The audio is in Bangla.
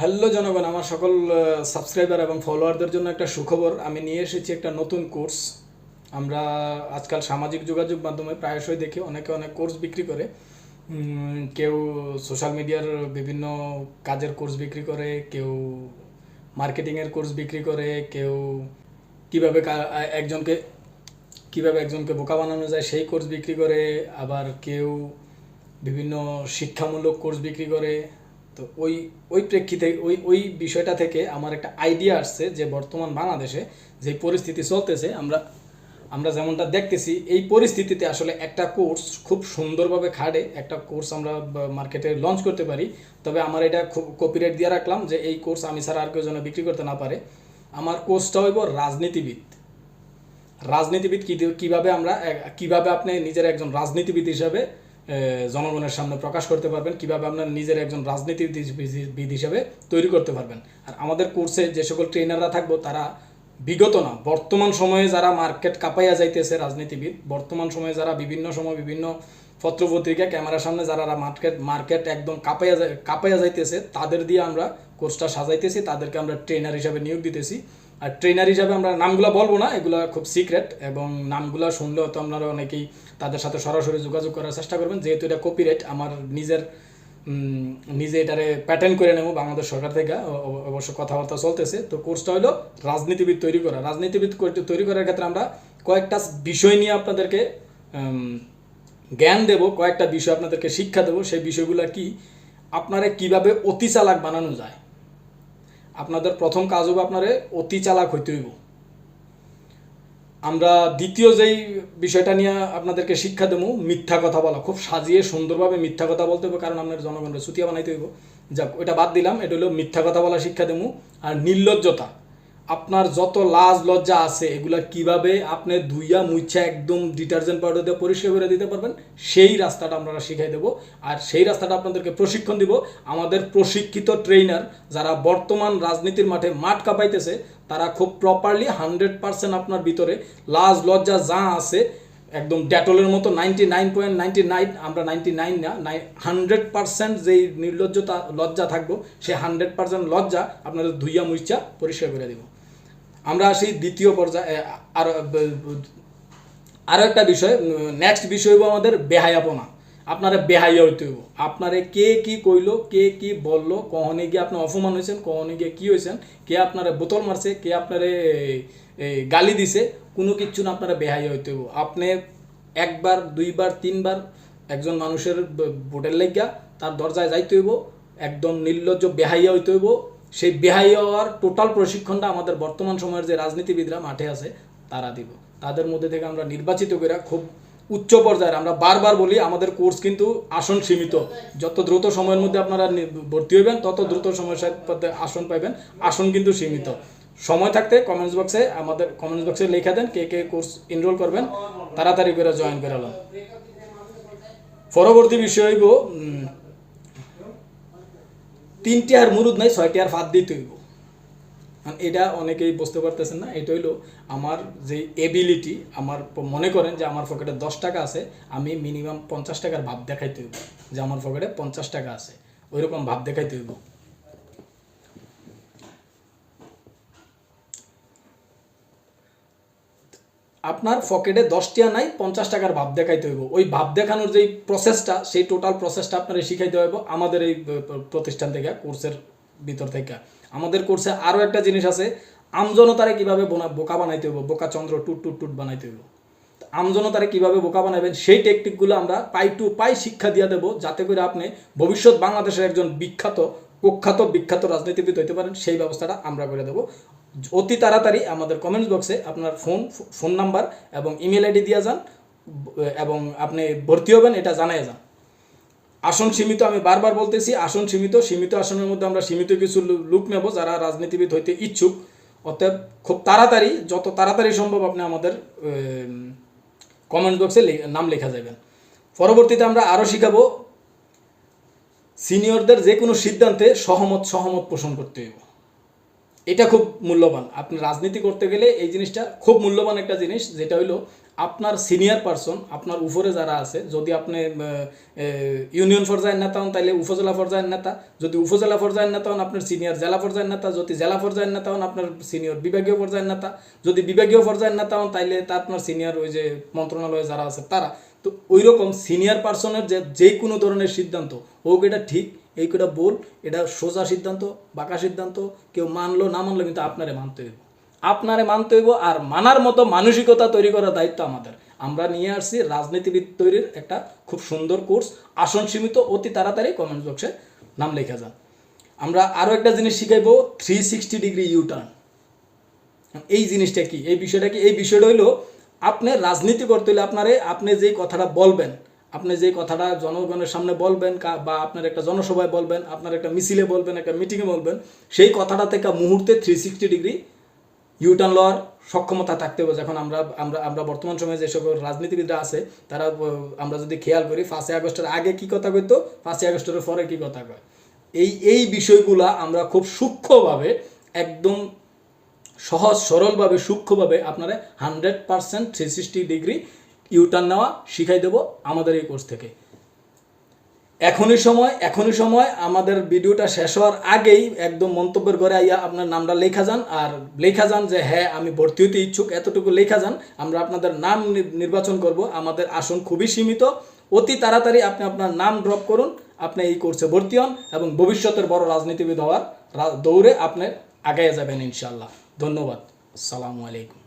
হ্যালো জনগণ, আমার সকল সাবস্ক্রাইবার এবং ফলোয়ারদের জন্য একটা সুখবর। আমি নিয়ে এসেছি একটা নতুন কোর্স। আমরা আজকাল সামাজিক যোগাযোগ মাধ্যমে প্রায়শই দেখি অনেকে অনেক কোর্স বিক্রি করে। কেউ সোশ্যাল মিডিয়ার বিভিন্ন কাজের কোর্স বিক্রি করে, কেউ মার্কেটিংয়ের কোর্স বিক্রি করে, কেউ কীভাবে একজনকে কীভাবে একজনকে বোকা বানানো যায় সেই কোর্স বিক্রি করে, আবার কেউ বিভিন্ন শিক্ষামূলক কোর্স বিক্রি করে। তো ওই ওই প্রেক্ষিতে ওই বিষয়টা থেকে আমার একটা আইডিয়া আসছে যে বর্তমান বাংলাদেশে যে পরিস্থিতি চলতেছে, আমরা আমরা যেমনটা দেখতেছি, এই পরিস্থিতিতে আসলে একটা কোর্স খুব সুন্দরভাবে খাটে একটা কোর্স আমরা মার্কেটে লঞ্চ করতে পারি। তবে আমার এটা খুব কপিরাইট দিয়ে রাখলাম যে এই কোর্স আমি ছাড়া আর কেউ যেন বিক্রি করতে না পারে। আমার কোর্সটা হইব রাজনীতিবিদ। রাজনীতিবিদ কীভাবে আমরা কীভাবে আপনি নিজের একজন রাজনীতিবিদ হিসাবে জনগণের সামনে প্রকাশ করতে পারবেন, কীভাবে আপনার নিজের একজন রাজনীতিবিদ হিসাবে তৈরি করতে পারবেন। আর আমাদের কোর্সে যে সকল ট্রেনাররা থাকবো তারা বিগত না, বর্তমান সময়ে যারা মার্কেট কাঁপাইয়া যাইতেছে রাজনীতিবিদ, বর্তমান সময়ে যারা বিভিন্ন সময় বিভিন্ন পত্রপত্রিকা ক্যামেরার সামনে যারা মার্কেট একদম কাঁপাইয়া যাইতেছে, তাদের দিয়ে আমরা কোর্সটা সাজাইতেছি, তাদেরকে আমরা ট্রেনার হিসাবে নিয়োগ দিতেছি। আর ট্রেনার হিসাবে আমরা নামগুলো বলবো না, এগুলো খুব সিক্রেট, এবং নামগুলো শুনলেও তো আপনারা অনেকেই তাদের সাথে সরাসরি যোগাযোগ করার চেষ্টা করবেন, যেহেতু এটা কপিরাইট। আমার নিজে এটারে প্যাটার্ন করে নেব বাংলাদেশ সরকার থেকে, অবশ্য কথাবার্তা চলতেছে। তো কোর্সটা হলো রাজনীতিবিদ তৈরি করা। রাজনীতিবিদ তৈরি করার ক্ষেত্রে আমরা কয়েকটা বিষয় নিয়ে আপনাদেরকে জ্ঞান দেব, কয়েকটা বিষয় আপনাদেরকে শিক্ষা দেবো। সেই বিষয়গুলো কি, আপনারা কিভাবে অতি চালাক বানানো যায়। আপনাদের প্রথম কাজ হবে আপনারে অতি চালাক হইতে হইব। আমরা দ্বিতীয় যেই বিষয়টা নিয়ে আপনাদেরকে শিক্ষা দেবো, মিথ্যা কথা বলা। খুব সাজিয়ে সুন্দরভাবে মিথ্যা কথা বলতে হবে, কারণ আপনার জনগণের চুতিয়া বানাইতে হইব। যাক, ওইটা বাদ দিলাম। এটা হলো মিথ্যা কথা বলা শিক্ষা দেবো। আর নির্লজ্জতা, আপনার যত লাজ লজ্জা আছে এগুলা কিভাবে আপনি ধুইয়া মুইচ্ছা একদম ডিটারজেন্ট পাউডার দিয়ে পরিষ্কার করে দিতে পারবেন, সেই রাস্তাটা আমরা শিখাই দেবো। আর সেই রাস্তাটা আপনাদেরকে প্রশিক্ষণ দিব আমাদের প্রশিক্ষিত ট্রেনার, যারা বর্তমান রাজনীতির মাঠে মাঠ কাঁপাইতেছে, তারা খুব প্রপারলি 100% আপনার ভিতরে লাজ লজ্জা যা আছে একদম ডেটলের মতো 99.99, আমরা 99 না, 100% যেই নির্লজ্জতা লজ্জা থাকবো, সেই 100% লজ্জা আপনাদের ধুইয়া মুইচ্ছা পরিষ্কার করে দেব। আমরা আসি দ্বিতীয় পর্যায়ে। আরও একটা বিষয়, নেক্সট বিষয় হইব আমাদের বেহায়াপনা। আপনারা বেহাইয়া হইতে হইব। আপনারে কে কি কইলো, কে কি বললো, কখনে গিয়ে আপনি অপমান হয়েছেন, কখনে গিয়ে কী হয়েছেন, কে আপনারা বোতল মারছে, কে আপনারে গালি দিছে, কোনো কিচ্ছু না, আপনারা বেহাইয়া হইতে হইব। আপনি একবার দুইবার তিনবার একজন মানুষের ভোটের লাগিয়া তার দরজায় যাইতে হইব, একদম নির্লজ্জ বেহাইয়া হইতে হইব। সেই বেহাইয়া হওয়ার টোটাল প্রশিক্ষণটা আমাদের বর্তমান সময়ের যে রাজনীতিবিদরা মাঠে আছে তারা দিব। তাদের মধ্যে থেকে আমরা নির্বাচিত করে খুব উচ্চ পর্যায়ের, আমরা বারবার বলি আমাদের কোর্স কিন্তু আসন সীমিত। যত দ্রুত সময়ের মধ্যে আপনারা ভর্তি হইবেন তত দ্রুত সময়ের সাথে আসন পাইবেন। আসন কিন্তু সীমিত। সময় থাকতে আমাদের কমেন্টস বক্সে লেখা দেন কে কে কোর্স এনরোল করবেন, তাড়াতাড়ি করে জয়েন করে নেন। পরবর্তী বিষয় হইব, 3টি আর মুরুদ নাই, 6টি আর ফাঁদ দিতে হইব। এটা অনেকেই বুঝতে পারতেছেন না। এটা হইলো আমার যে এবিলিটি। আমার মনে করেন যে আমার পকেটে 10 টাকা আছে, আমি মিনিমাম 50 টাকার ভাব দেখাইতে হইব যে আমার পকেটে 50 টাকা আছে, ওইরকম ভাব দেখাইতে হইব। আপনার পকেটে 10 টাকা নাই, 50 টাকার ভাব দেখাইতে হইব। ওই ভাব দেখানোর যেই প্রসেসটা, সেই টোটাল প্রসেসটা আপনারা শিখাইতে হইব আমাদের এই প্রতিষ্ঠান থেকে, কোর্সের ভিতর থেকে। আমাদের কোর্সে আরও একটা জিনিস আছে, আমজনতারে কীভাবে বোকা বানাইতে হইব, বোকা চন্দ্র টুট টুট টুট বানাইতে হইব। আমজনতারে কীভাবে বোকা বানাবেন সেই টেকনিকগুলো আমরা পাই টু পাই শিক্ষা দিয়ে দেবো, যাতে করে আপনি ভবিষ্যৎ বাংলাদেশের একজন বিখ্যাত রাজনীতিবিদ হইতে পারেন। সেই ব্যবস্থাটা আমরা করে দেবো অতি তাড়াতাড়ি। আমাদের কমেন্টস বক্সে আপনার ফোন নাম্বার এবং ইমেল আইডি দিয়ে যান, এবং আপনি ভর্তি হবেন এটা জানাই যান। আসন সীমিত, আমি বারবার বলতেছি আসন সীমিত আসনের মধ্যে আমরা সীমিত কিছু লোক নেব যারা রাজনীতিবিদ হইতে ইচ্ছুক। অতএব খুব তাড়াতাড়ি, যত তাড়াতাড়ি সম্ভব আপনি আমাদের কমেন্ট বক্সে নাম লেখা যাবেন। পরবর্তীতে আমরা আরও শিখাবো সিনিয়রদের যে কোনো সিদ্ধান্তে সহমত পোষণ করতে হইব। এটা খুব মূল্যবান। আপনি রাজনীতি করতে গেলে এই জিনিসটা খুব মূল্যবান একটা জিনিস, যেটা হইলো আপনার সিনিয়র পারসন, আপনার উপরে যারা আছে, যদি আপনি ইউনিয়ন পর্যায়ের নেতা হন তাহলে উপজেলা পর্যায়ের নেতা, যদি উপজেলা পর্যায়ের নেতা হন আপনার সিনিয়র জেলা পর্যায়ের নেতা, যদি জেলা পর্যায়ের নেতা হন আপনার সিনিয়র বিভাগীয় পর্যায়ের নেতা, যদি বিভাগীয় পর্যায়ের নেতা হন তাইলে তা আপনার সিনিয়র ওই যে মন্ত্রণালয়ে যারা আছে তারা। তো ওই রকম সিনিয়র পার্সনের যে কোনো ধরনের সিদ্ধান্ত হোক, এটা ঠিক এই কটা বল, এটা সোজা সিদ্ধান্ত, বাঁকা সিদ্ধান্ত, কেউ মানলো না মানলো কিন্তু আপনারে মানতে হইব, আপনারে মানতে হইব। আর মানার মতো মানসিকতা তৈরি করার দায়িত্ব আমাদের। আমরা নিয়ে আসছি রাজনীতিবিদ তৈরির একটা খুব সুন্দর কোর্স, আসন সীমিত, অতি তাড়াতাড়ি কমেন্ট বক্সে নাম লেখা যান। আমরা আরও একটা জিনিস শিখাইব, 360 ডিগ্রি ইউটার্ন। এই জিনিসটা কি, এই বিষয়টা কি, এই বিষয়টা হইলো আপনি রাজনীতি করতে হলে আপনি যেই কথাটা বলবেন, আপনি যেই কথাটা জনগণের সামনে বলবেন বা আপনার একটা জনসভায় বলবেন, আপনার একটা মিছিলে বলবেন, একটা মিটিংয়ে বলবেন, সেই কথাটা থেকে মুহূর্তে 360 ডিগ্রি ইউটার্ন লওয়ার সক্ষমতা থাকতে হবে। যখন আমরা আমরা আমরা বর্তমান সময়ে যে সকল রাজনীতিবিদরা আছে তারা, আমরা যদি খেয়াল করি 5ই আগস্টের আগে কি কথা কইতো, 5ই আগস্টের পরে কি কথা কয়, এই বিষয়গুলা আমরা খুব সূক্ষ্মভাবে, একদম সহজ সরলভাবে সূক্ষ্মভাবে আপনারা 100% 360 ডিগ্রি ইউটার্ন নেওয়া শিখাই দেবো আমাদের এই কোর্স থেকে। এখনই সময় আমাদের ভিডিওটা শেষ হওয়ার আগেই একদম মন্তব্যের ঘরে আইয়া আপনার নামটা লেখা যান, আর লেখা যান যে হ্যাঁ আমি ভর্তি হতে ইচ্ছুক, এতটুকু লেখা যান। আমরা আপনাদের নাম নির্বাচন করব, আমাদের আসন খুবই সীমিত, অতি তাড়াতাড়ি আপনি আপনার নাম ড্রপ করুন, আপনি এই কোর্সে ভর্তি হন এবং ভবিষ্যতের বড় রাজনীতিবিদ হওয়ার দৌড়ে আপনি আগাইয়া যাবেন ইনশাআল্লাহ। ধন্যবাদ, আসসালামু আলাইকুম।